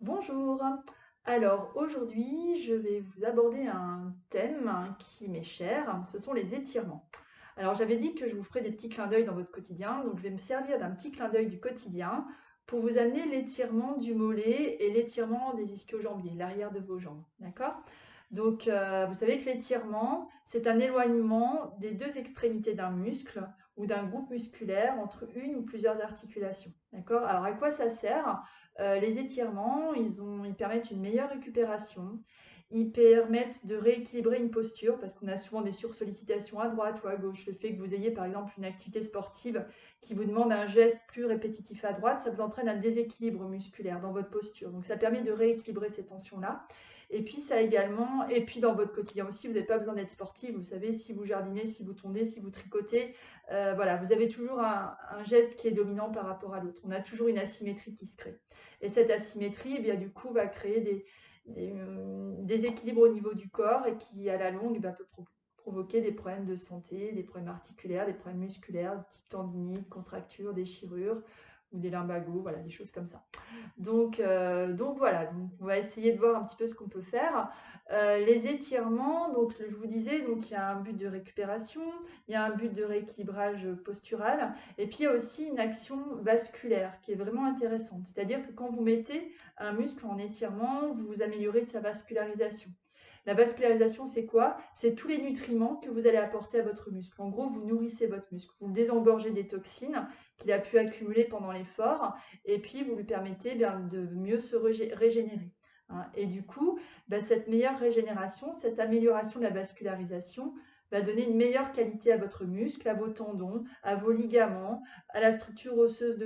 Bonjour. Alors aujourd'hui, je vais vous aborder un thème qui m'est cher, ce sont les étirements. Alors j'avais dit que je vous ferais des petits clins d'œil dans votre quotidien, donc je vais me servir d'un petit clin d'œil du quotidien pour vous amener l'étirement du mollet et l'étirement des ischio-jambiers, l'arrière de vos jambes, d'accord? Donc vous savez que l'étirement, c'est un éloignement des deux extrémités d'un muscle ou d'un groupe musculaire entre une ou plusieurs articulations, d'accord? Alors à quoi ça sert? Les étirements, ils permettent une meilleure récupération. Ils permettent de rééquilibrer une posture parce qu'on a souvent des sursollicitations à droite ou à gauche. Le fait que vous ayez par exemple une activité sportive qui vous demande un geste plus répétitif à droite, ça vous entraîne un déséquilibre musculaire dans votre posture. Donc ça permet de rééquilibrer ces tensions-là. Et puis ça également, et puis dans votre quotidien aussi, vous n'avez pas besoin d'être sportif. Vous savez, si vous jardinez, si vous tondez, si vous tricotez, voilà, vous avez toujours un geste qui est dominant par rapport à l'autre. On a toujours une asymétrie qui se crée. Et cette asymétrie, eh bien, du coup, va créer des déséquilibres au niveau du corps et qui, à la longue, peut provoquer des problèmes de santé, des problèmes articulaires, des problèmes musculaires, type tendinite, contracture, déchirure ou des lumbagos, voilà, des choses comme ça. Donc voilà, donc on va essayer de voir un petit peu ce qu'on peut faire. Les étirements, donc je vous disais, donc il y a un but de récupération, il y a un but de rééquilibrage postural, et puis il y a aussi une action vasculaire qui est vraiment intéressante. C'est-à-dire que quand vous mettez un muscle en étirement, vous améliorez sa vascularisation. La vascularisation, c'est quoi? C'est tous les nutriments que vous allez apporter à votre muscle. En gros, vous nourrissez votre muscle, vous le désengorgez des toxines qu'il a pu accumuler pendant l'effort, et puis vous lui permettez de mieux se régénérer. Et du coup, cette meilleure régénération, cette amélioration de la vascularisation va donner une meilleure qualité à votre muscle, à vos tendons, à vos ligaments, à la structure osseuse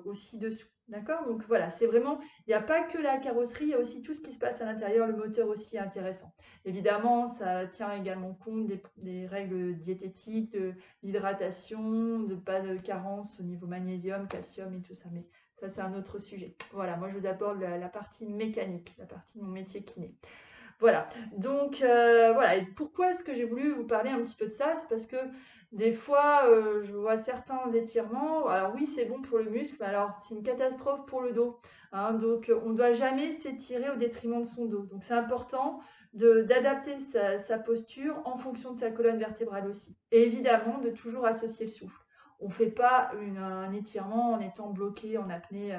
aussi dessous. D'accord? Donc voilà, c'est vraiment, il n'y a pas que la carrosserie, il y a aussi tout ce qui se passe à l'intérieur, le moteur aussi est intéressant. Évidemment, ça tient également compte des règles diététiques, de l'hydratation, de pas de carence au niveau magnésium, calcium et tout ça. Mais ça, c'est un autre sujet. Voilà, moi, je vous aborde la partie mécanique, la partie de mon métier kiné. Voilà, donc voilà. Et pourquoi est-ce que j'ai voulu vous parler un petit peu de ça? C'est parce que des fois, je vois certains étirements. Alors oui, c'est bon pour le muscle, mais alors c'est une catastrophe pour le dos. Donc on ne doit jamais s'étirer au détriment de son dos. Donc c'est important d'adapter sa posture en fonction de sa colonne vertébrale aussi. Et évidemment, de toujours associer le souffle. On ne fait pas un étirement en étant bloqué en apnée,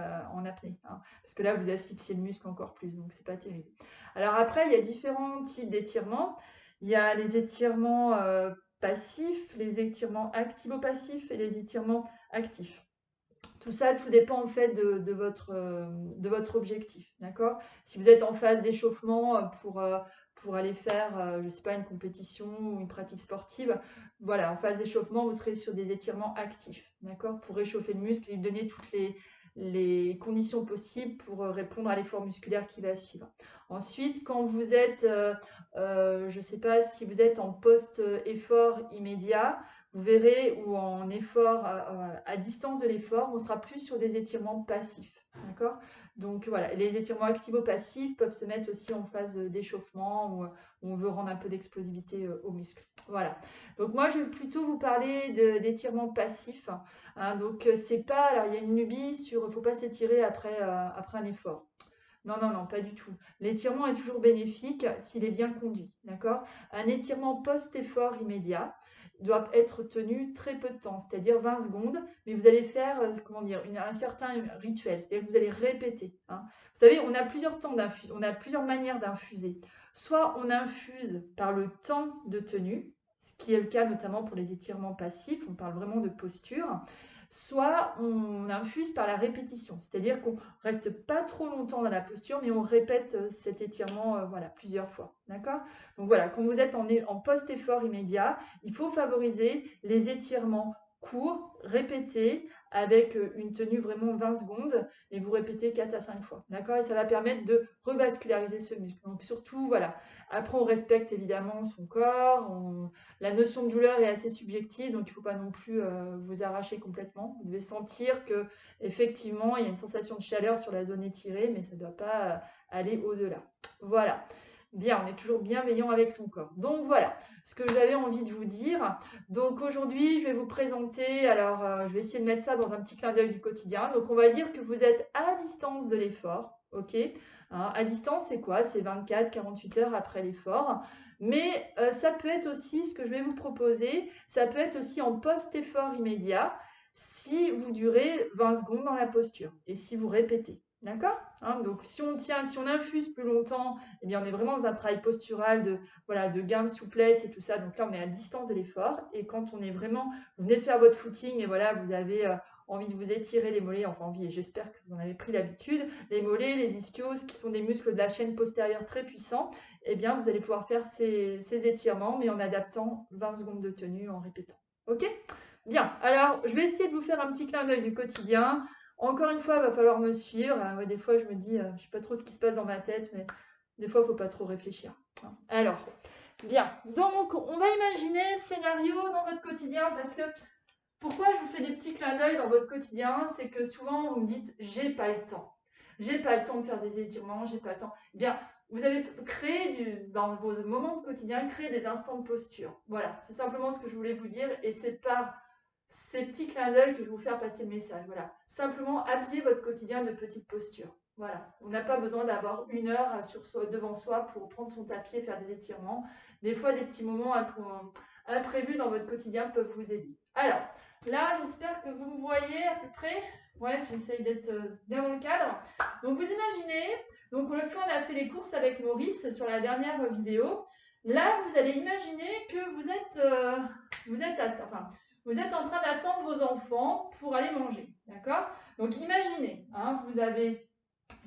parce que là, vous asphyxiez le muscle encore plus, donc c'est pas terrible. Alors après, il y a différents types d'étirements. Il y a les étirements passifs, les étirements activo-passifs et les étirements actifs. Tout ça, tout dépend en fait de votre objectif, d'accord? Si vous êtes en phase d'échauffement pour aller faire, je ne sais pas, une compétition ou une pratique sportive, voilà, en phase d'échauffement, vous serez sur des étirements actifs, d'accord? Pour réchauffer le muscle et lui donner toutes les conditions possibles pour répondre à l'effort musculaire qui va suivre. Ensuite, quand vous êtes, je ne sais pas si vous êtes en post-effort immédiat, vous verrez, ou en effort, à distance de l'effort, on sera plus sur des étirements passifs. D'accord? Donc voilà, les étirements activo-passifs peuvent se mettre aussi en phase d'échauffement où on veut rendre un peu d'explosivité aux muscles. Voilà. Donc moi, je vais plutôt vous parler d'étirements passifs. Donc c'est pas, alors il y a une lubie sur, il ne faut pas s'étirer après un effort. Non, non, non, pas du tout. L'étirement est toujours bénéfique s'il est bien conduit, d'accord? Un étirement post-effort immédiat doit être tenu très peu de temps, c'est-à-dire 20 secondes, mais vous allez faire, comment dire, un certain rituel, c'est-à-dire que vous allez répéter. Vous savez, on a plusieurs temps on a plusieurs manières d'infuser. Soit on infuse par le temps de tenue, ce qui est le cas notamment pour les étirements passifs, on parle vraiment de posture. Soit on infuse par la répétition, c'est-à-dire qu'on reste pas trop longtemps dans la posture, mais on répète cet étirement voilà, plusieurs fois. D'accord? Donc voilà, quand vous êtes en post-effort immédiat, il faut favoriser les étirements courts, répétés, avec une tenue vraiment 20 secondes, et vous répétez 4 à 5 fois. D'accord? Et ça va permettre de revasculariser ce muscle. Donc surtout, voilà. Après, on respecte évidemment son corps. La notion de douleur est assez subjective, donc il ne faut pas non plus vous arracher complètement. Vous devez sentir que effectivement, il y a une sensation de chaleur sur la zone étirée, mais ça ne doit pas aller au-delà. Voilà. Bien, on est toujours bienveillant avec son corps. Donc voilà, ce que j'avais envie de vous dire. Donc aujourd'hui, je vais vous présenter, alors je vais essayer de mettre ça dans un petit clin d'œil du quotidien. Donc on va dire que vous êtes à distance de l'effort, ok? Hein, à distance, c'est quoi? C'est 24-48 heures après l'effort. Mais ça peut être aussi, ce que je vais vous proposer, ça peut être aussi en post-effort immédiat si vous durez 20 secondes dans la posture et si vous répétez. D'accord? Hein, donc si on tient, si on infuse plus longtemps, eh bien, on est vraiment dans un travail postural de, voilà, de gain de souplesse et tout ça. Donc là, on est à distance de l'effort. Et quand on est vraiment, vous venez de faire votre footing et voilà, vous avez envie de vous étirer les mollets, enfin envie, et j'espère que vous en avez pris l'habitude, les mollets, les ischios, qui sont des muscles de la chaîne postérieure très puissants, eh bien, vous allez pouvoir faire ces étirements, mais en adaptant 20 secondes de tenue en répétant. OK? Bien, alors je vais essayer de vous faire un petit clin d'œil du quotidien. Encore une fois, il va falloir me suivre. Ouais, des fois, je me dis, je ne sais pas trop ce qui se passe dans ma tête, mais des fois, il ne faut pas trop réfléchir. Alors, bien. Donc, on va imaginer le scénario dans votre quotidien parce que pourquoi je vous fais des petits clins d'œil dans votre quotidien, c'est que souvent, vous me dites, j'ai pas le temps. J'ai pas le temps de faire des étirements, j'ai pas le temps. Eh bien, vous avez créé dans vos moments de quotidien, créé des instants de posture. Voilà, c'est simplement ce que je voulais vous dire et c'est par ces petits clins d'œil que je vais vous faire passer le message. Voilà, simplement habillez votre quotidien de petites postures. Voilà, on n'a pas besoin d'avoir une heure devant soi pour prendre son tapis et faire des étirements. Des fois, des petits moments imprévus dans votre quotidien peuvent vous aider. Alors, là, j'espère que vous me voyez à peu près. Ouais, j'essaye d'être bien dans le cadre. Donc, vous imaginez, donc l'autre fois, on a fait les courses avec Maurice sur la dernière vidéo. Là, vous allez imaginer que vous êtes en train d'attendre vos enfants pour aller manger, d'accord? Donc imaginez, hein, vous avez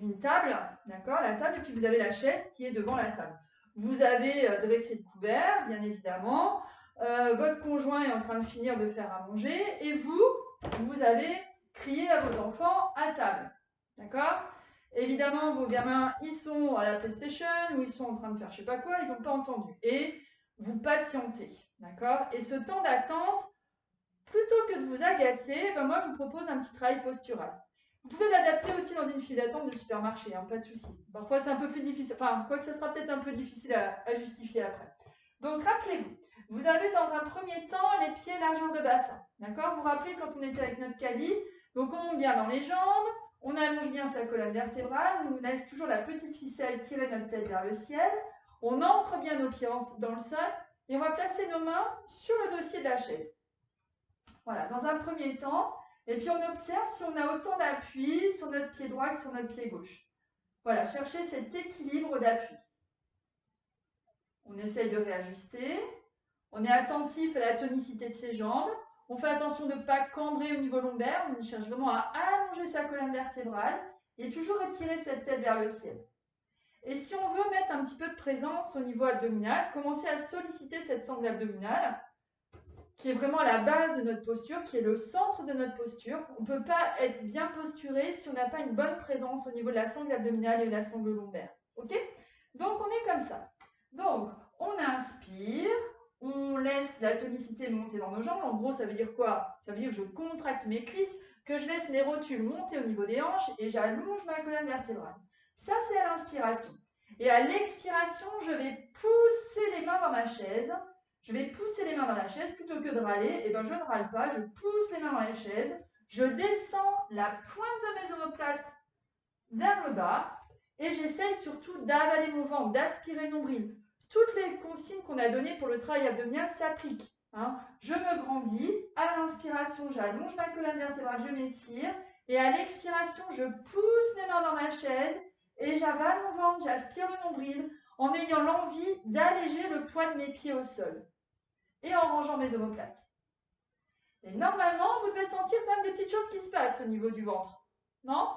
une table, d'accord, la table, et puis vous avez la chaise qui est devant la table. Vous avez dressé le couvert, bien évidemment. Votre conjoint est en train de finir de faire à manger, et vous avez crié à vos enfants à table, d'accord? Évidemment, vos gamins, ils sont à la PlayStation ou ils sont en train de faire je sais pas quoi, ils n'ont pas entendu. Et vous patientez, d'accord? Et ce temps d'attente, plutôt que de vous agacer, ben moi je vous propose un petit travail postural. Vous pouvez l'adapter aussi dans une file d'attente de supermarché, hein, pas de souci. Parfois c'est un peu plus difficile, enfin, quoique ça sera peut-être un peu difficile à justifier après. Donc rappelez-vous, vous avez dans un premier temps les pieds largeur de bassin. D'accord? Vous vous rappelez quand on était avec notre caddie, donc on monte bien dans les jambes, on allonge bien sa colonne vertébrale, on laisse toujours la petite ficelle tirer notre tête vers le ciel, on ancre bien nos pieds dans le sol et on va placer nos mains sur le dossier de la chaise. Voilà, dans un premier temps. Et puis on observe si on a autant d'appui sur notre pied droit que sur notre pied gauche. Voilà, cherchez cet équilibre d'appui. On essaye de réajuster. On est attentif à la tonicité de ses jambes. On fait attention de ne pas cambrer au niveau lombaire. On cherche vraiment à allonger sa colonne vertébrale et toujours étirer cette tête vers le ciel. Et si on veut mettre un petit peu de présence au niveau abdominal, commencer à solliciter cette sangle abdominale, qui est vraiment la base de notre posture, qui est le centre de notre posture. On ne peut pas être bien posturé si on n'a pas une bonne présence au niveau de la sangle abdominale et de la sangle lombaire. Ok? Donc on est comme ça. Donc on inspire, on laisse la tonicité monter dans nos jambes. En gros, ça veut dire quoi? Ça veut dire que je contracte mes cuisses, que je laisse mes rotules monter au niveau des hanches et j'allonge ma colonne vertébrale. Ça, c'est à l'inspiration. Et à l'expiration, je vais pousser les mains dans ma chaise. Je vais pousser les mains dans la chaise plutôt que de râler. Et bien, je ne râle pas, je pousse les mains dans la chaise. Je descends la pointe de mes omoplates vers le bas. Et j'essaye surtout d'avaler mon ventre, d'aspirer le nombril. Toutes les consignes qu'on a données pour le travail abdominal s'appliquent. Hein. Je me grandis. À l'inspiration, j'allonge ma colonne vertébrale, je m'étire. Et à l'expiration, je pousse mes mains dans ma chaise. Et j'avale mon ventre, j'aspire le nombril en ayant l'envie d'alléger le poids de mes pieds au sol et en rangeant mes omoplates. Et normalement, vous devez sentir quand même des petites choses qui se passent au niveau du ventre. Non?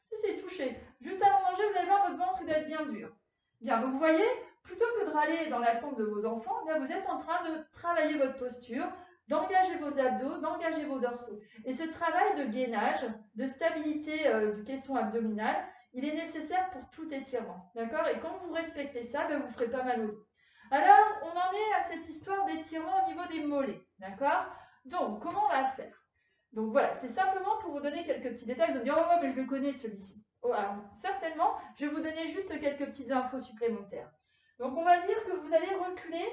Si, c'est touché. Juste avant de manger, vous allez voir, votre ventre il doit être bien dur. Bien, donc vous voyez, plutôt que de râler dans l'attente de vos enfants, bien, vous êtes en train de travailler votre posture, d'engager vos abdos, d'engager vos dorsaux. Et ce travail de gainage, de stabilité du caisson abdominal, il est nécessaire pour tout étirement. D'accord? Et quand vous respectez ça, ben, vous ne ferez pas mal au dos. Alors, on en est à cette histoire d'étirement au niveau des mollets. D'accord? Donc, comment on va faire? Donc voilà, c'est simplement pour vous donner quelques petits détails. Vous allez me dire, oh, mais je le connais celui-ci. Oh, alors, certainement, je vais vous donner juste quelques petites infos supplémentaires. Donc, on va dire que vous allez reculer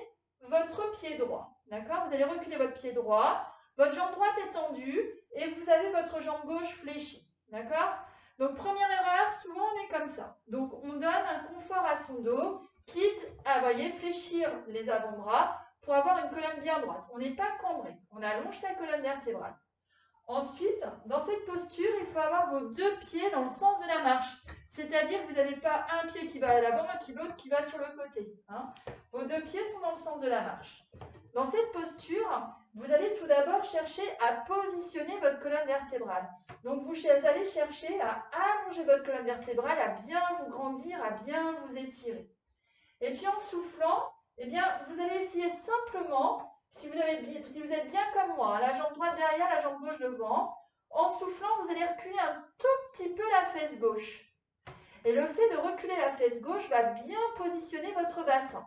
votre pied droit. D'accord? Vous allez reculer votre pied droit, votre jambe droite est tendue et vous avez votre jambe gauche fléchie. D'accord? Donc, première erreur, souvent on est comme ça. Donc, on donne un confort à son dos, quitte à, voyez, fléchir les avant-bras pour avoir une colonne bien droite. On n'est pas cambré, on allonge la colonne vertébrale. Ensuite, dans cette posture, il faut avoir vos deux pieds dans le sens de la marche. C'est-à-dire que vous n'avez pas un pied qui va à l'avant et puis l'autre qui va sur le côté. Hein. Vos deux pieds sont dans le sens de la marche. Dans cette posture, vous allez tout d'abord chercher à positionner votre colonne vertébrale. Donc vous allez chercher à allonger votre colonne vertébrale, à bien vous grandir, à bien vous étirer. Et puis en soufflant, eh bien, vous allez essayer simplement, si vous êtes bien comme moi, la jambe droite derrière, la jambe gauche devant, en soufflant, vous allez reculer un tout petit peu la fesse gauche. Et le fait de reculer la fesse gauche va bien positionner votre bassin.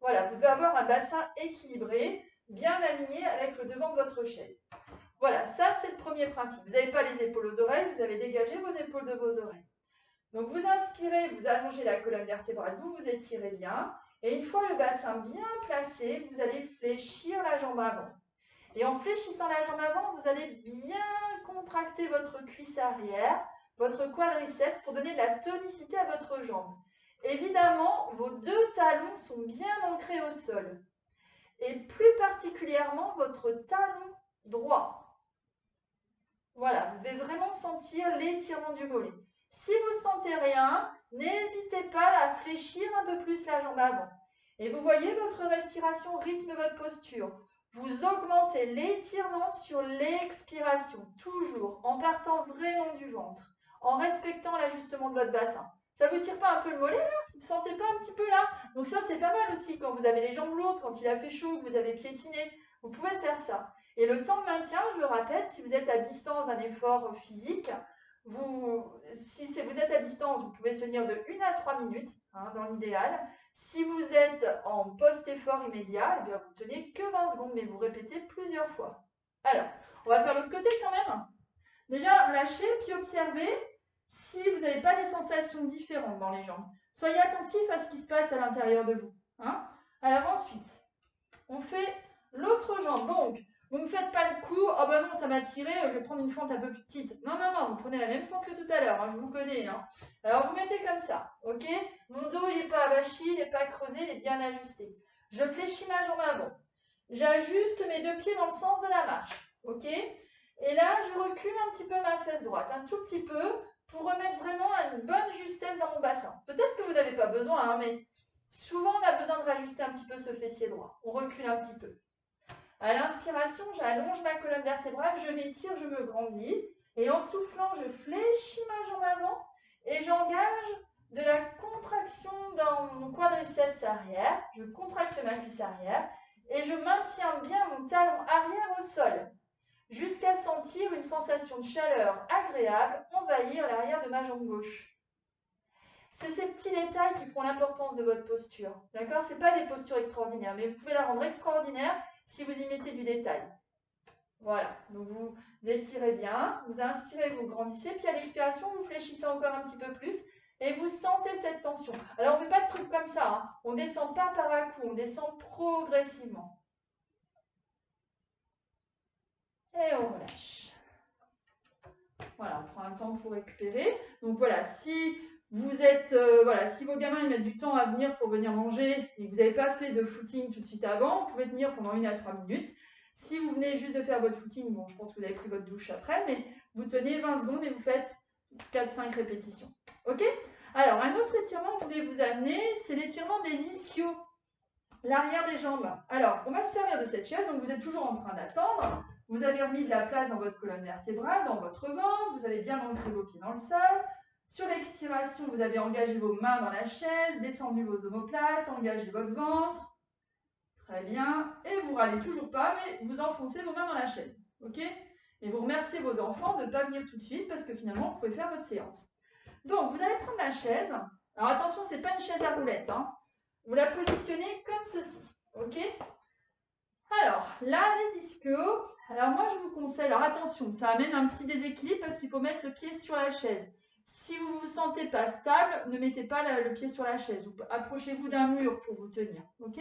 Voilà, vous devez avoir un bassin équilibré, bien aligné avec le devant de votre chaise. Voilà, ça c'est le premier principe. Vous n'avez pas les épaules aux oreilles, vous avez dégagé vos épaules de vos oreilles. Donc vous inspirez, vous allongez la colonne vertébrale, vous vous étirez bien. Et une fois le bassin bien placé, vous allez fléchir la jambe avant. Et en fléchissant la jambe avant, vous allez bien contracter votre cuisse arrière, votre quadriceps pour donner de la tonicité à votre jambe. Évidemment, vos deux talons sont bien ancrés au sol. Et plus particulièrement votre talon droit. Voilà, vous devez vraiment sentir l'étirement du mollet. Si vous ne sentez rien, n'hésitez pas à fléchir un peu plus la jambe avant. Et vous voyez, votre respiration rythme votre posture. Vous augmentez l'étirement sur l'expiration, toujours en partant vraiment du ventre, en respectant l'ajustement de votre bassin. Ça ne vous tire pas un peu le mollet là? Vous ne sentez pas un petit peu là? Donc ça c'est pas mal aussi quand vous avez les jambes lourdes, quand il a fait chaud, que vous avez piétiné. Vous pouvez faire ça. Et le temps de maintien, je le rappelle, si vous êtes à distance d'un effort physique, si vous êtes à distance, vous pouvez tenir de 1 à 3 minutes, hein, dans l'idéal. Si vous êtes en post-effort immédiat, eh bien, vous tenez que 20 secondes, mais vous répétez plusieurs fois. Alors, on va faire l'autre côté quand même. Déjà, lâchez, puis observez si vous n'avez pas des sensations différentes dans les jambes. Soyez attentif à ce qui se passe à l'intérieur de vous. Hein. Alors ensuite, on fait l'autre jambe. Donc, vous ne me faites pas le coup, oh ben non, ça m'a tiré, je vais prendre une fente un peu plus petite. Non, non, non, vous prenez la même fente que tout à l'heure, hein, je vous connais. Hein. Alors, vous mettez comme ça, ok? Mon dos, il n'est pas avachi, il n'est pas creusé, il est bien ajusté. Je fléchis ma jambe avant. J'ajuste mes deux pieds dans le sens de la marche, ok? Et là, je recule un petit peu ma fesse droite, un tout petit peu, pour remettre vraiment une bonne justesse dans mon bassin. Peut-être que vous n'avez pas besoin, hein, mais souvent, on a besoin de rajuster un petit peu ce fessier droit. On recule un petit peu. À l'inspiration, j'allonge ma colonne vertébrale, je m'étire, je me grandis. Et en soufflant, je fléchis ma jambe avant et j'engage de la contraction dans mon quadriceps arrière. Je contracte ma cuisse arrière et je maintiens bien mon talon arrière au sol jusqu'à sentir une sensation de chaleur agréable envahir l'arrière de ma jambe gauche. C'est ces petits détails qui font l'importance de votre posture. D'accord? Ce n'est pas des postures extraordinaires, mais vous pouvez la rendre extraordinaire si vous y mettez du détail. Voilà, donc vous étirez bien, vous inspirez, vous grandissez, puis à l'expiration, vous fléchissez encore un petit peu plus et vous sentez cette tension. Alors, on ne fait pas de trucs comme ça, hein. On ne descend pas par à coup, on descend progressivement. Et on relâche. Voilà, on prend un temps pour récupérer. Donc voilà, si vous êtes, si vos gamins ils mettent du temps à venir pour venir manger et que vous n'avez pas fait de footing tout de suite avant, vous pouvez tenir pendant 1 à 3 minutes. Si vous venez juste de faire votre footing, bon, je pense que vous avez pris votre douche après, mais vous tenez 20 secondes et vous faites 4-5 répétitions. Ok? Alors, un autre étirement que je voulais vous amener, c'est l'étirement des ischios, l'arrière des jambes. Alors, on va se servir de cette chaise, donc vous êtes toujours en train d'attendre. Vous avez remis de la place dans votre colonne vertébrale, dans votre ventre, vous avez bien ancré vos pieds dans le sol. Sur l'expiration, vous avez engagé vos mains dans la chaise, descendu vos omoplates, engagé votre ventre. Très bien. Et vous râlez toujours pas, mais vous enfoncez vos mains dans la chaise. Ok? Et vous remerciez vos enfants de ne pas venir tout de suite parce que finalement, vous pouvez faire votre séance. Donc, vous allez prendre la chaise. Alors attention, ce n'est pas une chaise à roulettes. Hein. Vous la positionnez comme ceci. Ok? Alors, là, les ischios. Alors moi, je vous conseille, alors attention, ça amène un petit déséquilibre parce qu'il faut mettre le pied sur la chaise. Si vous ne vous sentez pas stable, ne mettez pas le pied sur la chaise. Approchez-vous d'un mur pour vous tenir. Ok?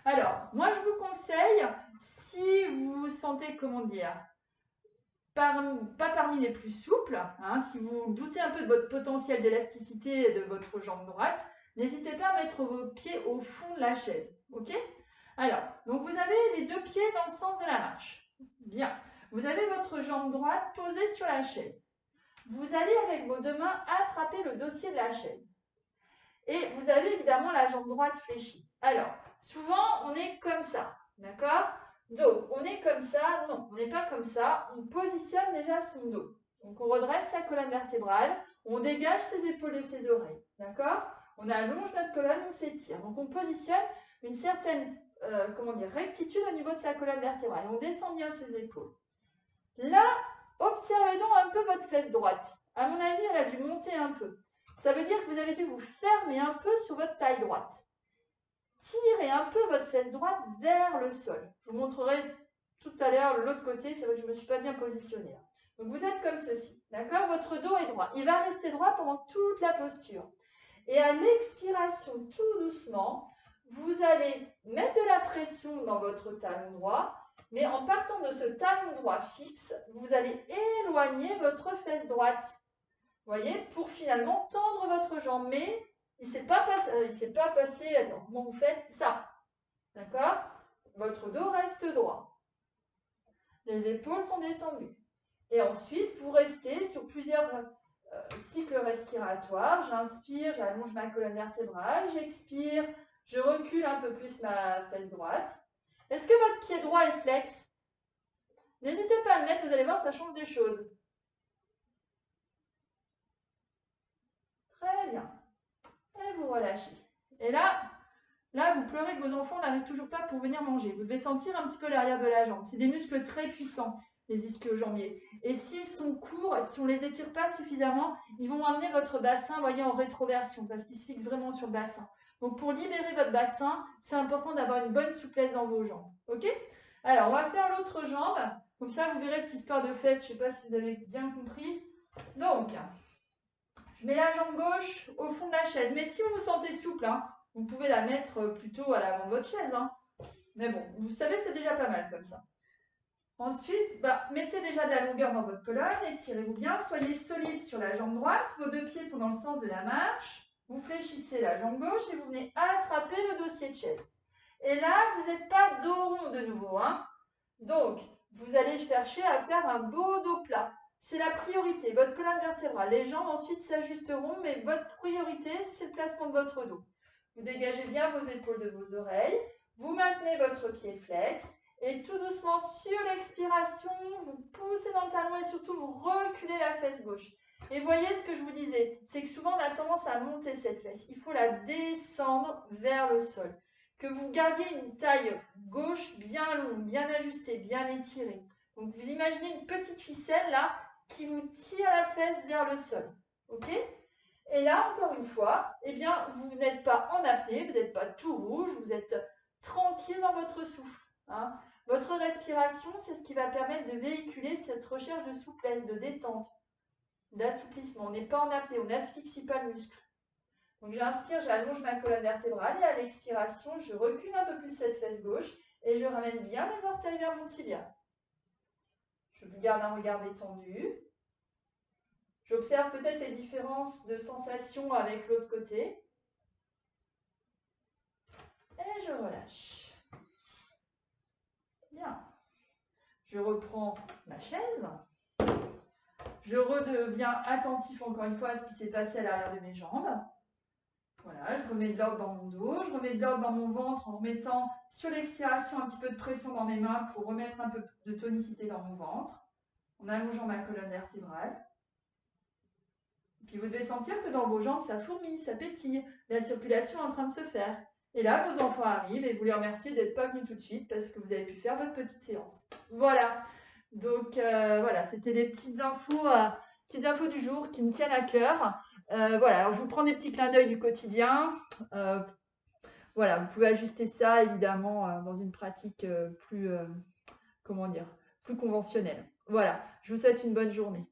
Alors, moi, je vous conseille, si vous vous sentez, comment dire, pas parmi les plus souples, hein, si vous doutez un peu de votre potentiel d'élasticité de votre jambe droite, n'hésitez pas à mettre vos pieds au fond de la chaise. Ok? Alors, donc vous avez les deux pieds dans le sens de la marche. Bien. Vous avez votre jambe droite posée sur la chaise. Vous allez avec vos deux mains attraper le dossier de la chaise. Et vous avez évidemment la jambe droite fléchie. Alors, souvent, on est comme ça. D'accord? Donc, on est comme ça. Non, on n'est pas comme ça. On positionne déjà son dos. Donc, on redresse sa colonne vertébrale. On dégage ses épaules de ses oreilles. D'accord? On allonge notre colonne, on s'étire. Donc, on positionne une certaine rectitude au niveau de sa colonne vertébrale. On descend bien ses épaules. Là, observez donc un peu votre fesse droite. À mon avis, elle a dû monter un peu. Ça veut dire que vous avez dû vous fermer un peu sur votre taille droite. Tirez un peu votre fesse droite vers le sol. Je vous montrerai tout à l'heure l'autre côté. C'est vrai que je ne me suis pas bien positionnée. Donc vous êtes comme ceci. D'accord? Votre dos est droit. Il va rester droit pendant toute la posture. Et à l'expiration, tout doucement, vous allez mettre de la pression dans votre talon droit. Mais en partant de ce talon droit fixe, vous allez éloigner votre fesse droite. Vous voyez, pour finalement tendre votre jambe. Mais il ne s'est pas passé. Attends, comment vous faites ça? D'accord? Votre dos reste droit. Les épaules sont descendues. Et ensuite, vous restez sur plusieurs cycles respiratoires. J'inspire, j'allonge ma colonne vertébrale. J'expire, je recule un peu plus ma fesse droite. Est-ce que votre pied droit est flex? N'hésitez pas à le mettre, vous allez voir, ça change des choses. Très bien. Et vous relâchez. Et là, vous pleurez que vos enfants n'arrivent toujours pas pour venir manger. Vous devez sentir un petit peu l'arrière de la jambe. C'est des muscles très puissants, les ischio-jambiers. Et s'ils sont courts, si on ne les étire pas suffisamment, ils vont amener votre bassin, voyez, en rétroversion, parce qu'ils se fixent vraiment sur le bassin. Donc pour libérer votre bassin, c'est important d'avoir une bonne souplesse dans vos jambes. Ok? Alors, on va faire l'autre jambe. Comme ça, vous verrez cette histoire de fesses. Je ne sais pas si vous avez bien compris. Donc, je mets la jambe gauche au fond de la chaise. Mais si vous vous sentez souple, hein, vous pouvez la mettre plutôt à l'avant de votre chaise. Hein. Mais bon, vous savez, c'est déjà pas mal comme ça. Ensuite, mettez déjà de la longueur dans votre colonne, étirez-vous bien, soyez solide sur la jambe droite, vos deux pieds sont dans le sens de la marche, vous fléchissez la jambe gauche et vous venez attraper le dossier de chaise. Et là, vous n'êtes pas dos rond de nouveau. Hein. Donc, vous allez chercher à faire un beau dos plat. C'est la priorité, votre colonne vertébrale. Les jambes ensuite s'ajusteront, mais votre priorité, c'est le placement de votre dos. Vous dégagez bien vos épaules de vos oreilles, vous maintenez votre pied flex, et tout doucement sur l'expiration, vous poussez dans le talon et surtout vous reculez la fesse gauche. Et voyez ce que je vous disais, c'est que souvent on a tendance à monter cette fesse. Il faut la descendre vers le sol. Que vous gardiez une taille gauche bien longue, bien ajustée, bien étirée. Donc vous imaginez une petite ficelle là qui vous tire la fesse vers le sol. Ok? Et là, encore une fois, eh bien, vous n'êtes pas en apnée, vous n'êtes pas tout rouge, vous êtes tranquille dans votre souffle. Hein. Votre respiration, c'est ce qui va permettre de véhiculer cette recherche de souplesse, de détente, d'assouplissement. On n'est pas en apnée, on n'asphyxie pas le muscle. Donc j'inspire, j'allonge ma colonne vertébrale et à l'expiration, je recule un peu plus cette fesse gauche et je ramène bien mes orteils vers mon tibia. Je garde un regard détendu. J'observe peut-être les différences de sensations avec l'autre côté. Et je relâche. Bien. Je reprends ma chaise. Je redeviens attentif encore une fois à ce qui s'est passé à l'arrière de mes jambes. Voilà, je remets de l'ordre dans mon dos, je remets de l'ordre dans mon ventre en remettant sur l'expiration un petit peu de pression dans mes mains pour remettre un peu de tonicité dans mon ventre, en allongeant ma colonne vertébrale. Et puis vous devez sentir que dans vos jambes, ça fourmille, ça pétille, la circulation est en train de se faire. Et là, vos enfants arrivent et vous les remerciez d'être pas venus tout de suite parce que vous avez pu faire votre petite séance. Voilà. Donc voilà, c'était des petites infos du jour qui me tiennent à cœur. Voilà, alors je vous prends des petits clins d'œil du quotidien. Voilà, vous pouvez ajuster ça évidemment dans une pratique plus conventionnelle. Voilà, je vous souhaite une bonne journée.